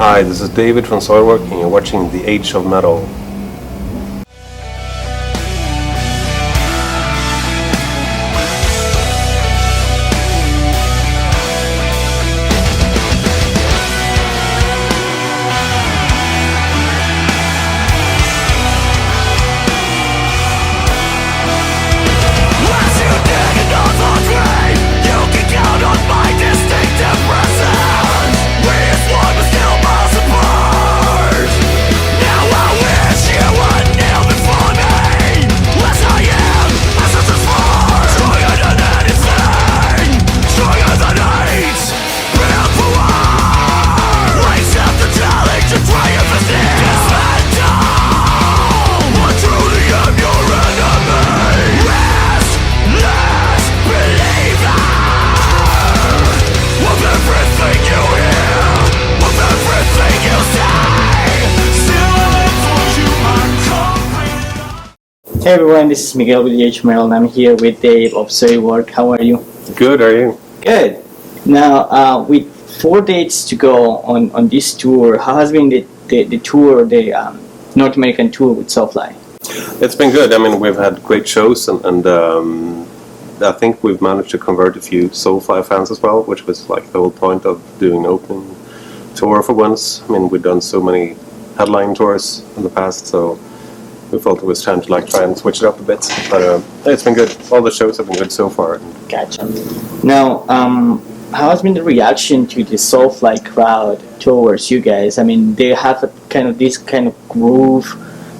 Hi, this is David from Soilwork, and you're watching The Age of Metal. Hey everyone, this is Miguel with Merrill, and I'm here with Dave of Soilwork. How are you? Good, are you? Good. Now, with 4 dates to go on this tour, how has been the tour, the North American tour with Soulfly? It's been good. I mean, we've had great shows, and I think we've managed to convert a few Soulfly fans as well, which was like the whole point of doing an opening tour for once. I mean, we've done so many headline tours in the past, so we felt it was time to like try and switch it up a bit, but it's been good. All the shows have been good so far. Gotcha. Now, how has been the reaction to the Soulfly crowd towards you guys? I mean, they have this kind of groove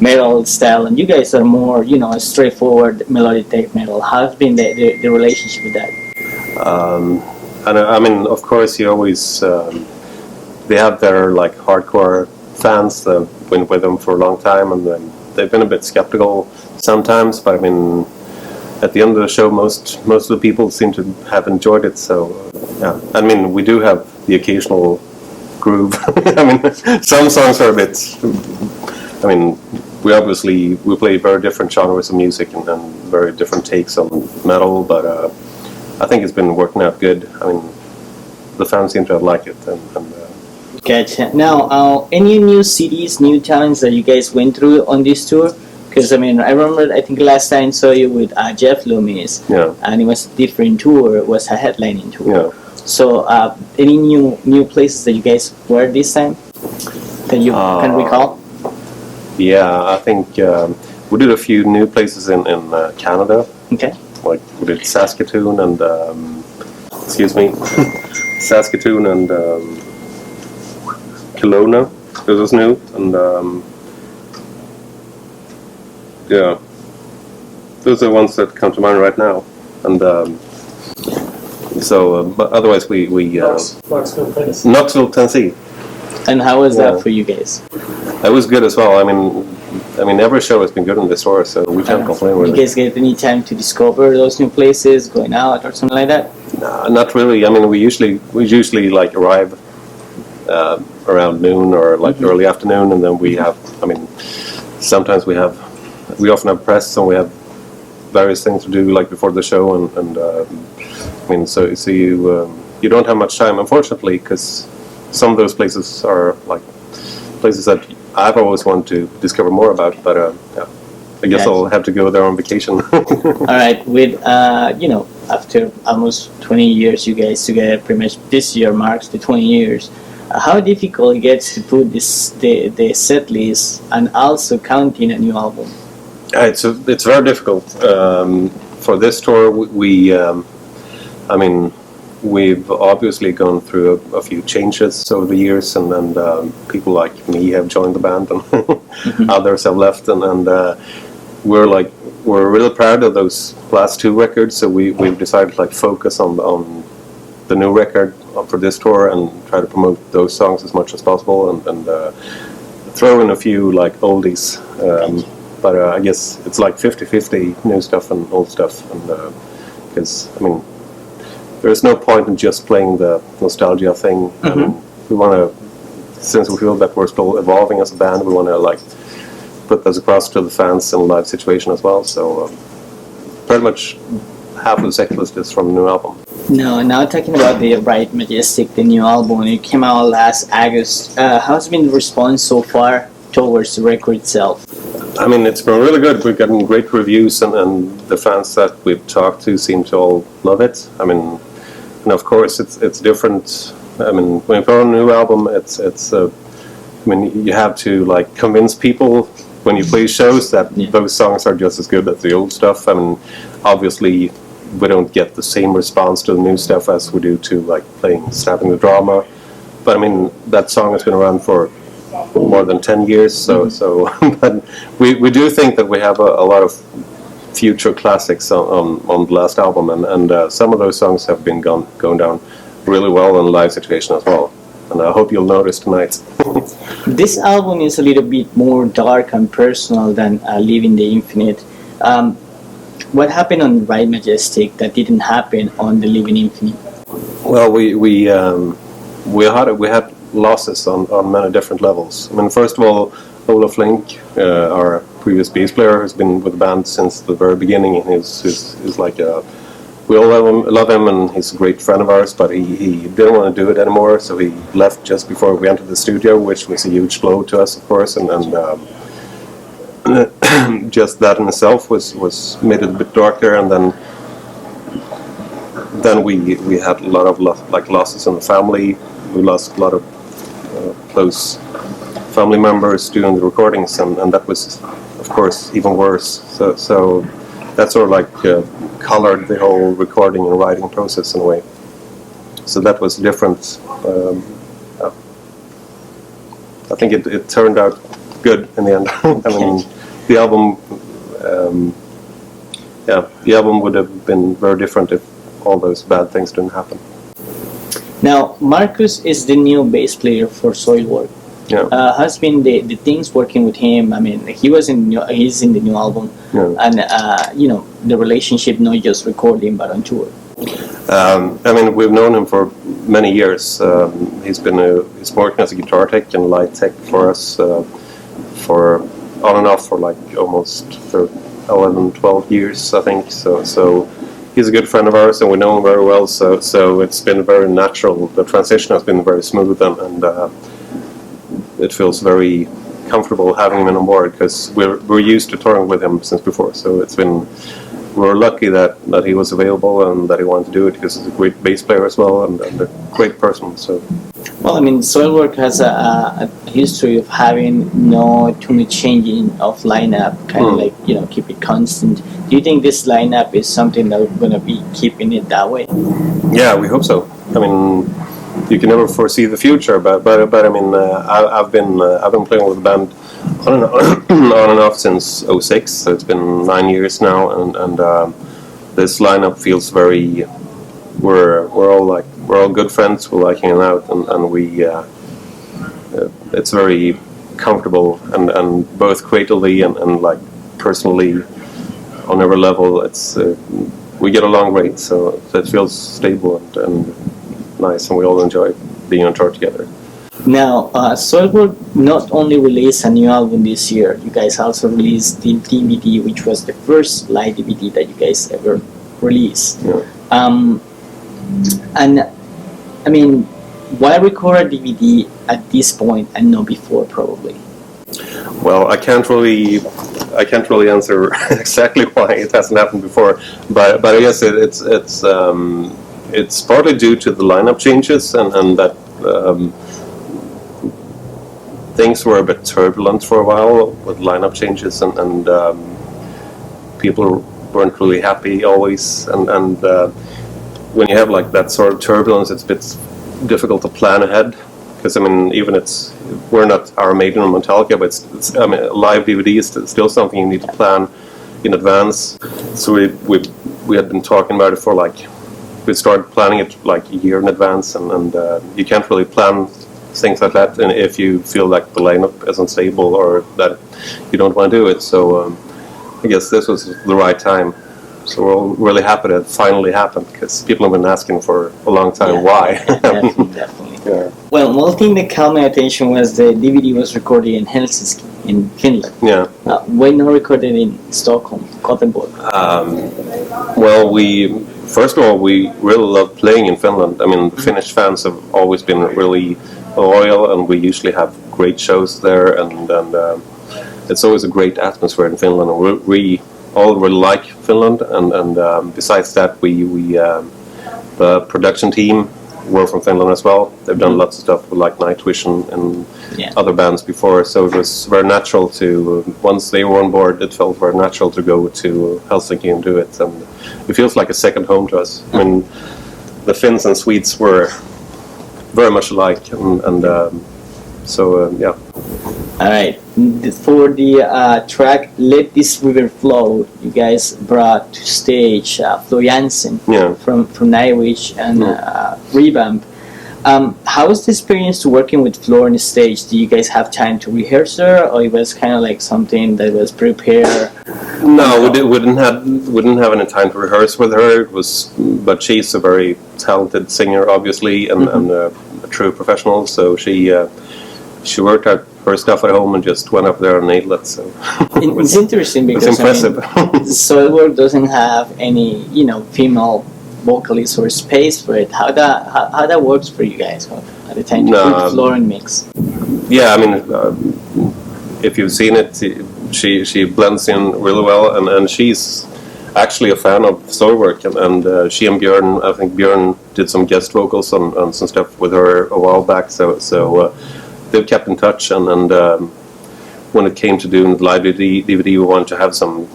metal style, and you guys are more, straightforward melodic death metal. How has been the relationship with that? And I mean, of course, you always they have their like hardcore fans that have been with them for a long time, and then they've been a bit skeptical sometimes, but I mean, at the end of the show, most of the people seem to have enjoyed it. So, yeah, I mean, we do have the occasional groove. I mean, some songs are a bit. I mean, we play very different genres of music and very different takes on metal, but I think it's been working out good. I mean, the fans seem to have liked it, and Gotcha. Now, any new cities, new towns that you guys went through on this tour? Because I mean, I remember, I think last time I saw you with Jeff Loomis, yeah, and it was a different tour. It was a headlining tour. Yeah. So, any new places that you guys were this time that you can recall? Yeah, I think we did a few new places in Canada. Okay. Like we did Saskatoon and Saskatoon and Kelowna. It was new, and yeah, those are the ones that come to mind right now. And but otherwise we Knoxville, Tennessee. Knoxville, Tennessee. And how was that for you guys? It was good as well. I mean, every show has been good in this tour, so we can't complain. Really. You guys get any time to discover those new places, going out or something like that? No, not really. I mean, we usually like arrive around noon or like early afternoon, and then we have. I mean, sometimes we often have press, and we have various things to do like before the show, and I mean, so you don't have much time, unfortunately, because some of those places are like places that I've always wanted to discover more about, but yeah, I guess I'll have to go there on vacation. All right, with after almost 20 years, you guys together, pretty much this year marks the 20 years. How difficult it gets to put the set list and also counting a new album? It's very difficult. For this tour, I mean, we've obviously gone through a few changes over the years, and people like me have joined the band, and others have left, and we're really proud of those last 2 records. So we've decided to like focus on the new record for this tour and try to promote those songs as much as possible, and throw in a few like oldies. But I guess it's like 50-50 new stuff and old stuff, and because I mean, there's no point in just playing the nostalgia thing. We want to, since we feel that we're still evolving as a band, we want to like put those across to the fans in a live situation as well. So pretty much half of the set list is from the new album. Now talking about the Ride Majestic, the new album, it came out last August. How's been the response so far towards the record itself? I mean, it's been really good. We've gotten great reviews, and the fans that we've talked to seem to all love it. I mean, and of course, it's different. I mean, when you put on a new album, I mean, you have to like convince people when you play shows that those songs are just as good as the old stuff. I mean, obviously, we don't get the same response to the new stuff as we do to like playing Snapping the Drama. But I mean, that song has been around for more than 10 years, so but we do think that we have a lot of future classics on the last album, and some of those songs have been going down really well in the live situation as well, and I hope you'll notice tonight. This album is a little bit more dark and personal than Live in the Infinite. What happened on Ride Majestic that didn't happen on the Live in Infinite? Well, we had losses on many different levels. I mean, first of all, Olaf Link, our previous bass player, has been with the band since the very beginning, and he's like we all love him, and he's a great friend of ours. But he didn't want to do it anymore, so he left just before we entered the studio, which was a huge blow to us, of course, and just that in itself was made it a bit darker, and then we had a lot of losses in the family. We lost a lot of close family members during the recordings, and that was, of course, even worse. So that sort of like colored the whole recording and writing process in a way. So that was different. I think it turned out good in the end. I mean, the album would have been very different if all those bad things didn't happen. Now, Marcus is the new bass player for Soilwork. Yeah. Has been the things working with him. I mean, he's in the new album, and the relationship, not just recording but on tour. I mean, we've known him for many years. He's working as a guitar tech and light tech for us for on and off for like almost 11, 12 years, I think. So he's a good friend of ours, and we know him very well. So it's been very natural. The transition has been very smooth, and it feels very comfortable having him on board, because we're used to touring with him since before. So we're lucky that he was available and that he wanted to do it, because he's a great bass player as well, and a great person. So. Well, I mean, Soilwork has a history of having no too much changing of lineup, kind of like, keep it constant. Do you think this lineup is something that we're going to be keeping it that way? Yeah, we hope so. I mean, you can never foresee the future, but I mean, I've been playing with the band on and off since '06, so it's been 9 years now, and this lineup feels very. We're all good friends. We like hanging out, and we it's very comfortable, and both creatively and like personally on every level, it's we get along great. So it feels stable and nice, and we all enjoy being on tour together. Now, Soilwork not only released a new album this year, you guys also released the DVD, which was the first live DVD that you guys ever released. Yeah. And I mean, why record a DVD at this point and not before, probably? Well, I can't really answer exactly why it hasn't happened before, but I guess it's partly due to the lineup changes and that things were a bit turbulent for a while with lineup changes, and people weren't really happy always, and when you have like that sort of turbulence, it's a bit difficult to plan ahead, because I mean, we're not Iron Maiden or Metallica, but it's I mean, live DVD is still something you need to plan in advance. So we had been talking about it for we started planning it like a year in advance, and you can't really plan things like that, and if you feel like the lineup isn't stable or that you don't want to do it. So I guess this was the right time. So we're all really happy that it finally happened, because people have been asking for a long time why. Definitely. Yeah. Well, one thing that caught my attention was the DVD was recorded in Helsinki, in Finland. Yeah. Why not recorded in Stockholm, Gothenburg? Well, first of all, we really love playing in Finland. I mean, the Finnish fans have always been really loyal, and we usually have great shows there, and it's always a great atmosphere in Finland. And we all really like Finland, and besides that, the production team were from Finland as well. They've done lots of stuff with like Night Vision and other bands before, so it was very natural to, once they were on board, it felt very natural to go to Helsinki and do it, and it feels like a second home to us. I mean, the Finns and Swedes were very much alike, and yeah. All right. For the track "Let This River Flow," you guys brought to stage Florence from Nightwish and Revamp. How was the experience to working with Flor on the stage? Do you guys have time to rehearse her, or it was kind of like something that was prepared? No, we didn't have any time to rehearse with her. But she's a very talented singer, obviously, and a true professional. So she worked out her stuff at home and just went up there and nailed it. So it's interesting because it's impressive. I mean, Soilwork doesn't have any, female vocalists or space for it. How that works for you guys at the time to put Flor in mix? Yeah, I mean, if you've seen it, she blends in really well, and she's actually a fan of Soilwork, and she and Björn, I think Björn did some guest vocals on some stuff with her a while back, so they've kept in touch, and when it came to doing the live DVD, we wanted to have some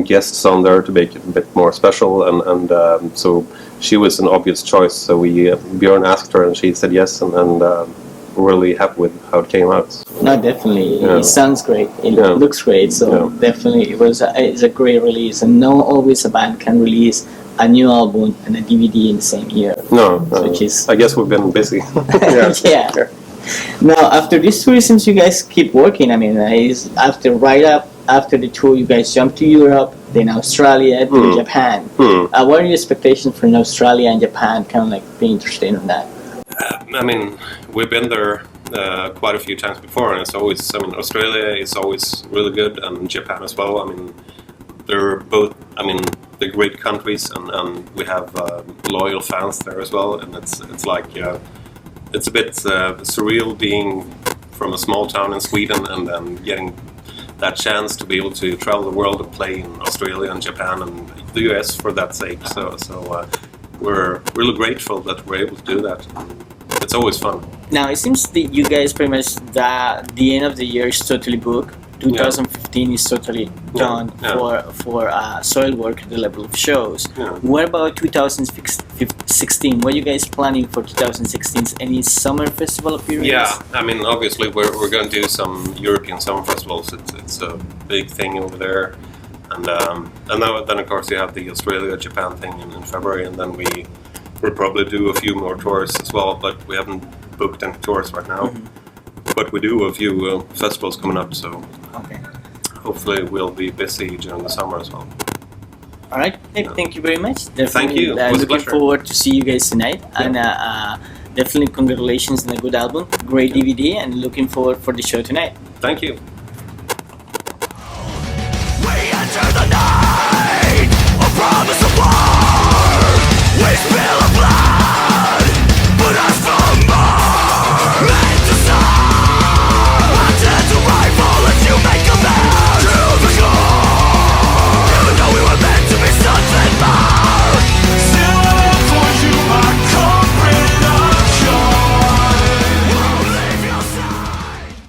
guests on there to make it a bit more special, and so she was an obvious choice. So Björn asked her, and she said yes, and we're really happy with how it came out. No, definitely, it sounds great. It looks great. So definitely, it's a great release, and not always a band can release a new album and a DVD in the same year. No, I guess we've been busy. Yeah. Now, after this tour, since you guys keep working, I mean, after the tour, you guys jumped to Europe, then Australia, then Japan. What are your expectations for Australia and Japan? Kind of like being interested in that. I mean, we've been there quite a few times before, and it's always. I mean, Australia is always really good, and Japan as well. I mean, they're both. I mean, they're great countries, and we have loyal fans there as well, and it's like. It's a bit surreal being from a small town in Sweden and then getting that chance to be able to travel the world and play in Australia and Japan and the US for that sake. So we're really grateful that we're able to do that. It's always fun. Now it seems that you guys pretty much the end of the year is totally booked. 2015 is totally done for Soilwork, the level of shows. What about 2016? What are you guys planning for 2016? Any summer festival appearances? Yeah, I mean, obviously we're going to do some European summer festivals. It's a big thing over there, and then of course you have the Australia Japan thing in February, and then we'll probably do a few more tours as well. But we haven't booked any tours right now. But we do a few festivals coming up, so hopefully we'll be busy during the summer as well. All right, thank you very much. Definitely, thank you. Looking forward to see you guys tonight, and definitely congratulations on a good album, great DVD, and looking forward for the show tonight. Thank you.